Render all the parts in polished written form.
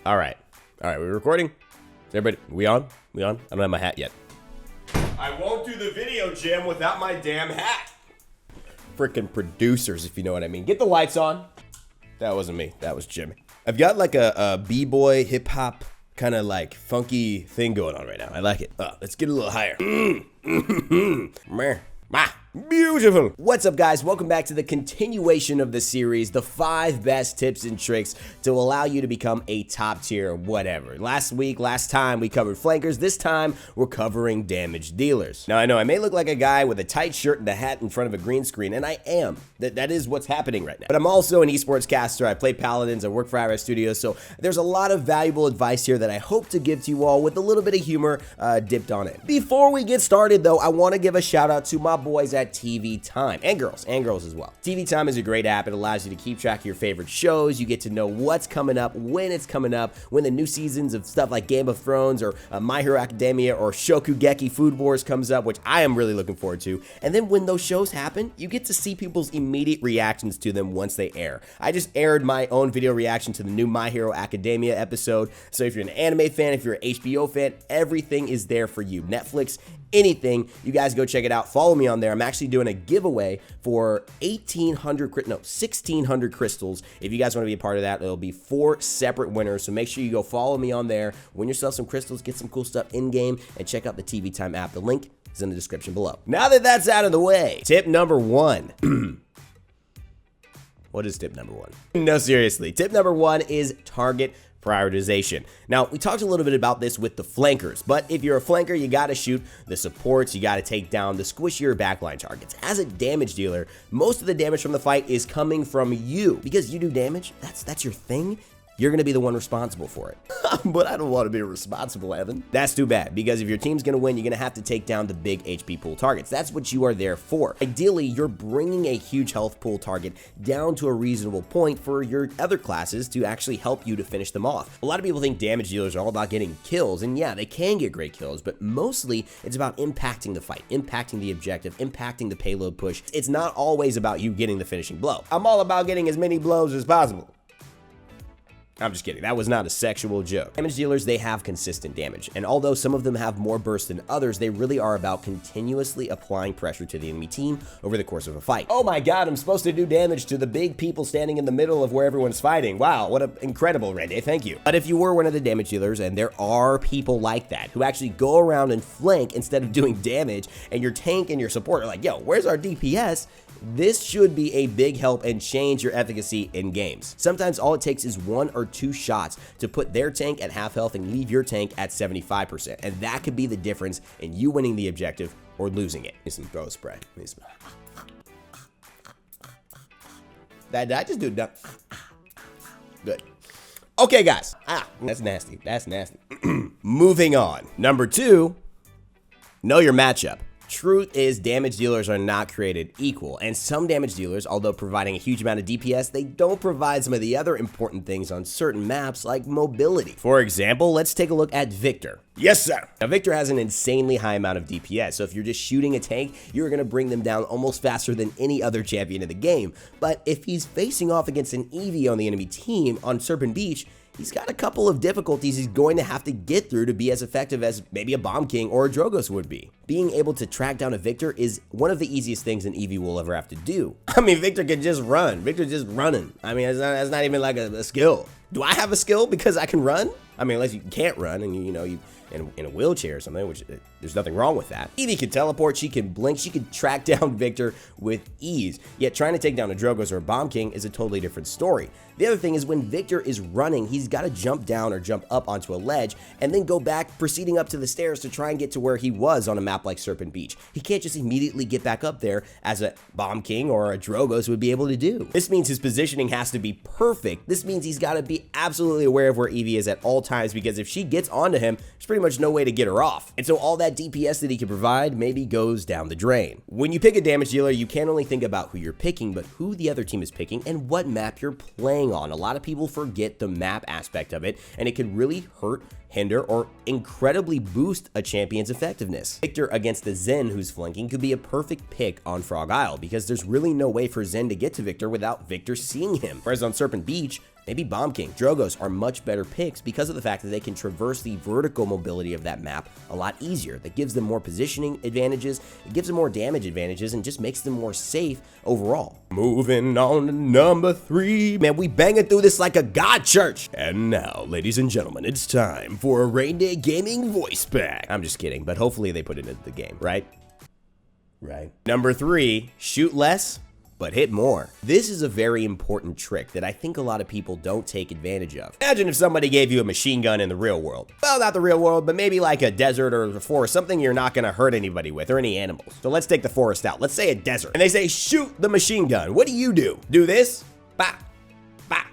All right, we're recording. Is everybody, we on? I don't have my hat yet. I won't do the video, Jim, without my damn hat. Freaking producers, if you know what I mean. Get the lights on. That wasn't me, that was Jimmy. I've got like a b-boy, hip-hop, kind of like funky thing going on right now. I like it. Let's get a little higher. Beautiful. What's up, guys? Welcome back to the continuation of the series, the 5 best tips and tricks to allow you to become a top tier whatever. Last time we covered flankers. This time we're covering damage dealers. Now I know I may look like a guy with a tight shirt and a hat in front of a green screen, and I am. That is what's happening right now. But I'm also an esports caster. I play Paladins. I work for IRS Studios, so there's a lot of valuable advice here that I hope to give to you all with a little bit of humor dipped on it. Before we get started, though, I want to give a shout out to my boys at TV Time, and girls as well. TV Time is a great app. It allows you to keep track of your favorite shows. You get to know what's coming up, when it's coming up, when the new seasons of stuff like Game of Thrones or My Hero Academia or Shokugeki Food Wars comes up, which I am really looking forward to. And then when those shows happen, you get to see people's immediate reactions to them once they air. I just aired my own video reaction to the new My Hero Academia episode. So if you're an anime fan, if you're an HBO fan, everything is there for you. Netflix, anything, you guys go check it out. Follow me on there. I'm actually doing a giveaway for 1,600 crystals. If you guys want to be a part of that, it'll be 4 separate winners. So make sure you go follow me on there, win yourself some crystals, get some cool stuff in game, and check out the TV Time app. The link is in the description below. Now that that's out of the way, tip number 1. What is tip number 1? No, seriously. Tip number 1 is target prioritization. Now, we talked a little bit about this with the flankers, but if you're a flanker, you got to shoot the supports, you got to take down the squishier backline targets. As a damage dealer, most of the damage from the fight is coming from you because you do damage. That's your thing. You're going to be the one responsible for it. But I don't want to be responsible, Evan. That's too bad, because if your team's going to win, you're going to have to take down the big HP pool targets. That's what you are there for. Ideally, you're bringing a huge health pool target down to a reasonable point for your other classes to actually help you to finish them off. A lot of people think damage dealers are all about getting kills, and yeah, they can get great kills, but mostly it's about impacting the fight, impacting the objective, impacting the payload push. It's not always about you getting the finishing blow. I'm all about getting as many blows as possible. I'm just kidding. That was not a sexual joke. Damage dealers, they have consistent damage, and although some of them have more burst than others, they really are about continuously applying pressure to the enemy team over the course of a fight. Oh my god, I'm supposed to do damage to the big people standing in the middle of where everyone's fighting. Wow, what an incredible Raynday, thank you. But if you were one of the damage dealers, and there are people like that, who actually go around and flank instead of doing damage, and your tank and your support are like, yo, where's our DPS? This should be a big help and change your efficacy in games. Sometimes all it takes is 1 or 2 shots to put their tank at half health and leave your tank at 75%. And that could be the difference in you winning the objective or losing it. Need some throw spray. That I just do that. Good. Okay, guys. That's nasty. That's nasty. Moving on. Number 2, know your matchup. Truth is, damage dealers are not created equal, and some damage dealers, although providing a huge amount of DPS, they don't provide some of the other important things on certain maps like mobility. For example, let's take a look at Victor. Yes, sir. Now, Victor has an insanely high amount of DPS, so if you're just shooting a tank, you're going to bring them down almost faster than any other champion in the game. But if he's facing off against an Eevee on the enemy team on Serpent Beach, he's got a couple of difficulties he's going to have to get through to be as effective as maybe a Bomb King or a Drogos would be. Being able to track down a Victor is one of the easiest things an Eevee will ever have to do. I mean, Victor can just run. Victor's just running. I mean, that's not even like a skill. Do I have a skill because I can run? I mean, unless you can't run and you in a wheelchair or something, which there's nothing wrong with that. Eevee can teleport, she can blink, she can track down Victor with ease. Yet trying to take down a Drogos or a Bomb King is a totally different story. The other thing is when Victor is running, he's got to jump down or jump up onto a ledge and then go back, proceeding up to the stairs to try and get to where he was on a map like Serpent Beach. He can't just immediately get back up there as a Bomb King or a Drogos would be able to do. This means his positioning has to be perfect. This means he's got to be absolutely aware of where Eevee is at all times, because if she gets onto him, there's pretty much no way to get her off. And so all that DPS that he can provide maybe goes down the drain. When you pick a damage dealer, you can't only think about who you're picking, but who the other team is picking and what map you're playing on. A lot of people forget the map aspect of it, and it can really hurt, hinder, or incredibly boost a champion's effectiveness. Victor against the Zen who's flanking could be a perfect pick on Frog Isle, because there's really no way for Zen to get to Victor without Victor seeing him. Whereas on Serpent Beach, Maybe Bomb King. Drogos are much better picks because of the fact that they can traverse the vertical mobility of that map a lot easier. That gives them more positioning advantages, it gives them more damage advantages, and just makes them more safe overall. Moving on to number 3. Man, we banging through this like a god church. And now, ladies and gentlemen, it's time for a Raynday Gaming voice pack. I'm just kidding, but hopefully they put it into the game, right? Right. Number 3, shoot less, but hit more. This is a very important trick that I think a lot of people don't take advantage of. Imagine if somebody gave you a machine gun in the real world. Well, not the real world, but maybe like a desert or a forest, something you're not gonna hurt anybody with or any animals. So let's take the forest out. Let's say a desert. And they say, shoot the machine gun. What do? Do this? Bah, bah,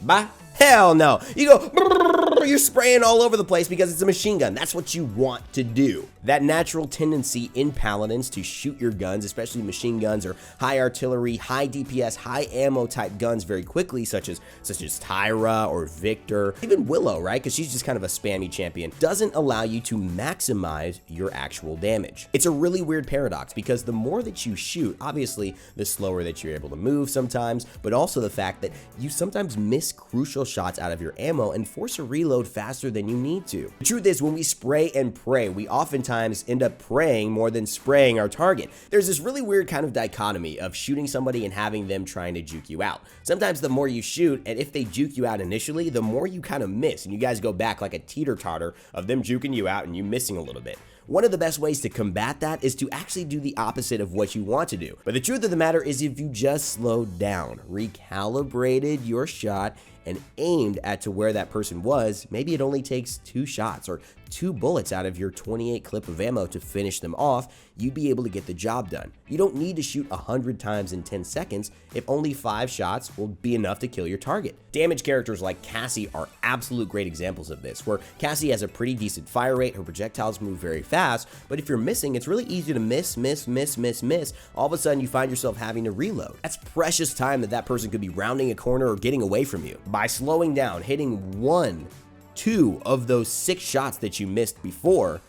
bah. Hell no. You go, you're spraying all over the place because it's a machine gun. That's what you want to do. That natural tendency in Paladins to shoot your guns, especially machine guns or high artillery, high DPS, high ammo type guns very quickly, such as Tyra or Victor, even Willow, right? Because she's just kind of a spammy champion, doesn't allow you to maximize your actual damage. It's a really weird paradox because the more that you shoot, obviously, the slower that you're able to move sometimes, but also the fact that you sometimes miss crucial shots out of your ammo and force a reload faster than you need to. The truth is, when we spray and pray, we oftentimes end up praying more than spraying our target. There's this really weird kind of dichotomy of shooting somebody and having them trying to juke you out. Sometimes the more you shoot, and if they juke you out initially, the more you kind of miss, and you guys go back like a teeter-totter of them juking you out and you missing a little bit. One of the best ways to combat that is to actually do the opposite of what you want to do. But the truth of the matter is, if you just slowed down, recalibrated your shot, and aimed at to where that person was, maybe it only takes 2 shots or 2 bullets out of your 28 clip of ammo to finish them off, you'd be able to get the job done. You don't need to shoot 100 times in 10 seconds if only 5 shots will be enough to kill your target. Damage characters like Cassie are absolute great examples of this, where Cassie has a pretty decent fire rate, her projectiles move very fast, but if you're missing, it's really easy to miss. All of a sudden, you find yourself having to reload. That's precious time that person could be rounding a corner or getting away from you. By slowing down, hitting 1, 2 of those 6 shots that you missed before,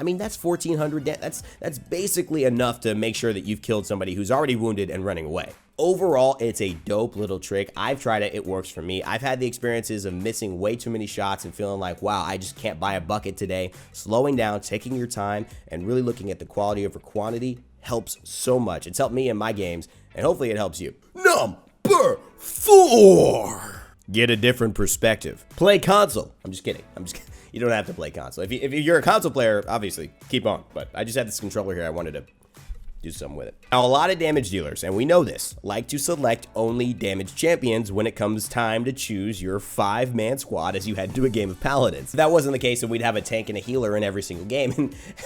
I mean, that's 1,400, that's basically enough to make sure that you've killed somebody who's already wounded and running away. Overall, it's a dope little trick. I've tried it, it works for me. I've had the experiences of missing way too many shots and feeling like, wow, I just can't buy a bucket today. Slowing down, taking your time, and really looking at the quality over quantity helps so much. It's helped me in my games, and hopefully it helps you. Number 4. Get a different perspective. Play console. I'm just kidding. You don't have to play console. If you're a console player, obviously, keep on. But I just had this controller here. I wanted to do something with it. Now, a lot of damage dealers, and we know this, like to select only damage champions when it comes time to choose your 5-man squad as you head to a game of Paladins. If that wasn't the case, then we'd have a tank and a healer in every single game,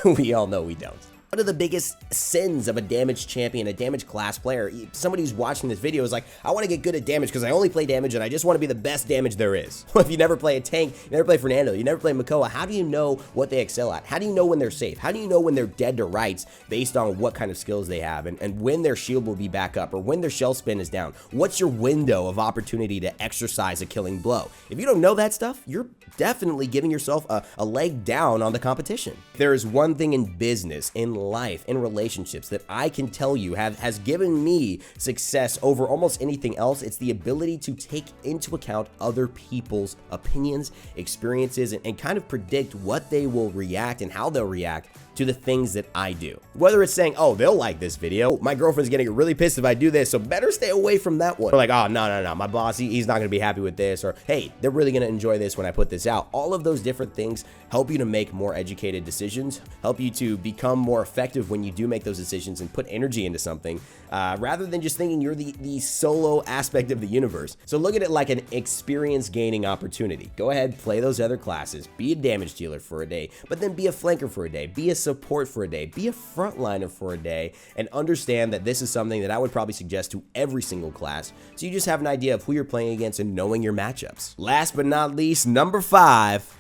and we all know we don't. One of the biggest sins of a damage champion, a damage class player, somebody who's watching this video is like, I want to get good at damage because I only play damage and I just want to be the best damage there is. Well, if you never play a tank, you never play Fernando, you never play Makoa, how do you know what they excel at? How do you know when they're safe? How do you know when they're dead to rights based on what kind of skills they have and when their shield will be back up or when their shell spin is down? What's your window of opportunity to exercise a killing blow? If you don't know that stuff, you're definitely giving yourself a leg down on the competition. There is one thing in business, in life, in relationships that I can tell you has given me success over almost anything else. It's the ability to take into account other people's opinions, experiences, and kind of predict what they will react and how they'll react to the things that I do. Whether it's saying, oh, they'll like this video, my girlfriend's getting really pissed if I do this, so better stay away from that one. Or like, oh, no, my boss, he's not gonna be happy with this, or hey, they're really gonna enjoy this when I put this out. All of those different things help you to make more educated decisions, help you to become more effective when you do make those decisions and put energy into something, rather than just thinking you're the solo aspect of the universe. So look at it like an experience gaining opportunity. Go ahead, play those other classes, be a damage dealer for a day, but then be a flanker for a day, be a support for a day, be a frontliner for a day, and understand that this is something that I would probably suggest to every single class, so you just have an idea of who you're playing against and knowing your matchups. Last but not least, number 5,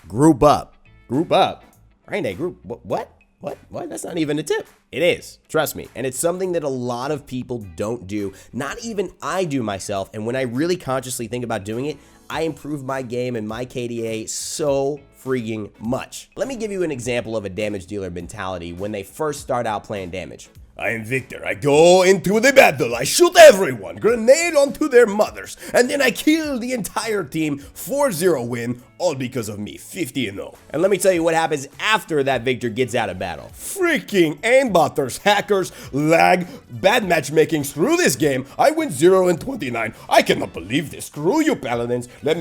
group up. Group up? Raynday, group, what? That's not even a tip. It is, trust me, and it's something that a lot of people don't do. Not even I do myself, and when I really consciously think about doing it, I improve my game and my KDA so freaking much. Let me give you an example of a damage dealer mentality when they first start out playing damage. I am Victor. I go into the battle. I shoot everyone. Grenade onto their mothers. And then I kill the entire team. 4-0 win. All because of me. 50-0. And let me tell you what happens after that Victor gets out of battle. Freaking aimbotters, hackers, lag, bad matchmaking through this game. I win 0-29. I cannot believe this. Screw you, Paladins. I'm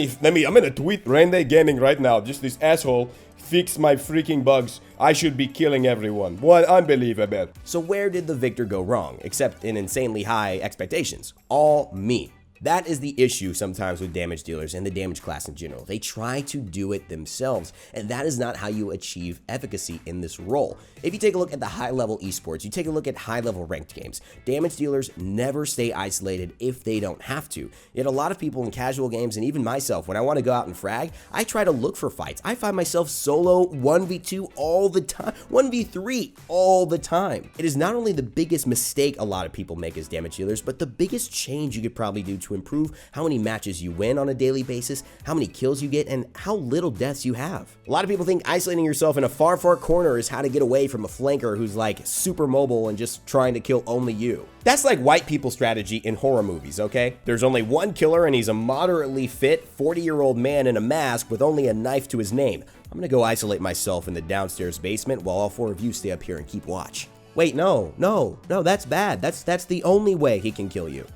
gonna tweet Raynday Gaming right now. Just this asshole. Fix my freaking bugs. I should be killing everyone. What unbelievable. So where did the Victor go wrong? Except in insanely high expectations. All me. That is the issue sometimes with damage dealers and the damage class in general. They try to do it themselves, and that is not how you achieve efficacy in this role. If you take a look at the high-level esports, you take a look at high-level ranked games, damage dealers never stay isolated if they don't have to. Yet a lot of people in casual games, and even myself, when I want to go out and frag, I try to look for fights. I find myself solo 1v2 all the time, 1v3 all the time. It is not only the biggest mistake a lot of people make as damage dealers, but the biggest change you could probably do to improve how many matches you win on a daily basis, how many kills you get, and how little deaths you have. A lot of people think isolating yourself in a far corner is how to get away from a flanker who's like super mobile and just trying to kill only you. That's like white people strategy in horror movies, okay? There's only one killer and he's a moderately fit 40-year-old man in a mask with only a knife to his name. I'm gonna go isolate myself in the downstairs basement while all 4 of you stay up here and keep watch. Wait, no, that's bad. That's the only way he can kill you.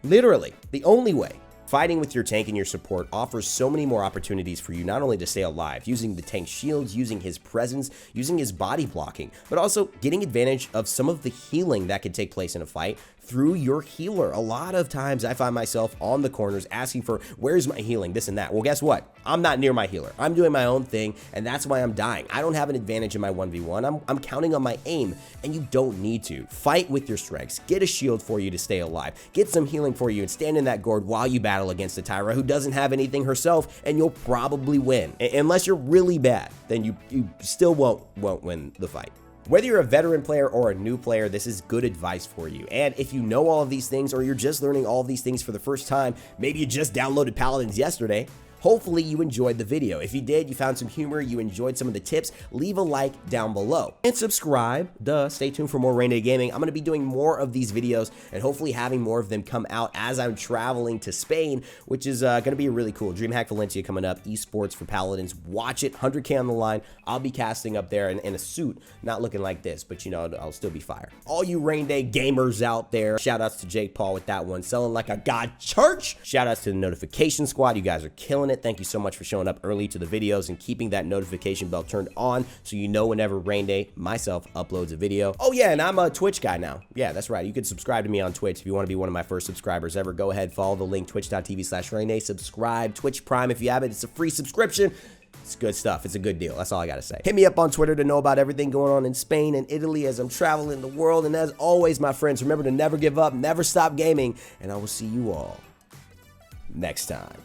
Literally, the only way. Fighting with your tank and your support offers so many more opportunities for you not only to stay alive, using the tank's shields, using his presence, using his body blocking, but also getting advantage of some of the healing that could take place in a fight through your healer. A lot of times I find myself on the corners asking for, where's my healing, this and that. Well, guess what? I'm not near my healer. I'm doing my own thing, and that's why I'm dying. I don't have an advantage in my 1v1. I'm counting on my aim, and you don't need to. Fight with your strengths. Get a shield for you to stay alive. Get some healing for you and stand in that gourd while you battle against a Tyra who doesn't have anything herself, and you'll probably win. Unless you're really bad, then you still won't win the fight. Whether you're a veteran player or a new player, this is good advice for you. And if you know all of these things or you're just learning all of these things for the first time, maybe you just downloaded Paladins yesterday, hopefully you enjoyed the video. If you did, you found some humor, you enjoyed some of the tips, leave a like down below. And subscribe. Stay tuned for more Raynday Gaming. I'm going to be doing more of these videos and hopefully having more of them come out as I'm traveling to Spain, which is going to be really cool. DreamHack Valencia coming up, esports for Paladins. Watch it, 100K on the line. I'll be casting up there in a suit, not looking like this, but you know, I'll still be fire. All you Raynday gamers out there, shout outs to Jake Paul with that one, selling like a god church. Shout outs to the notification squad. You guys are killing it. Thank you so much for showing up early to the videos and keeping that notification bell turned on so you know whenever Raynday, myself, uploads a video. Oh yeah, and I'm a Twitch guy now. Yeah, that's right. You can subscribe to me on Twitch if you want to be one of my first subscribers ever. Go ahead, follow the link, twitch.tv/Raynday. Subscribe, Twitch Prime if you have it. It's a free subscription. It's good stuff. It's a good deal. That's all I got to say. Hit me up on Twitter to know about everything going on in Spain and Italy as I'm traveling the world. And as always, my friends, remember to never give up, never stop gaming, and I will see you all next time.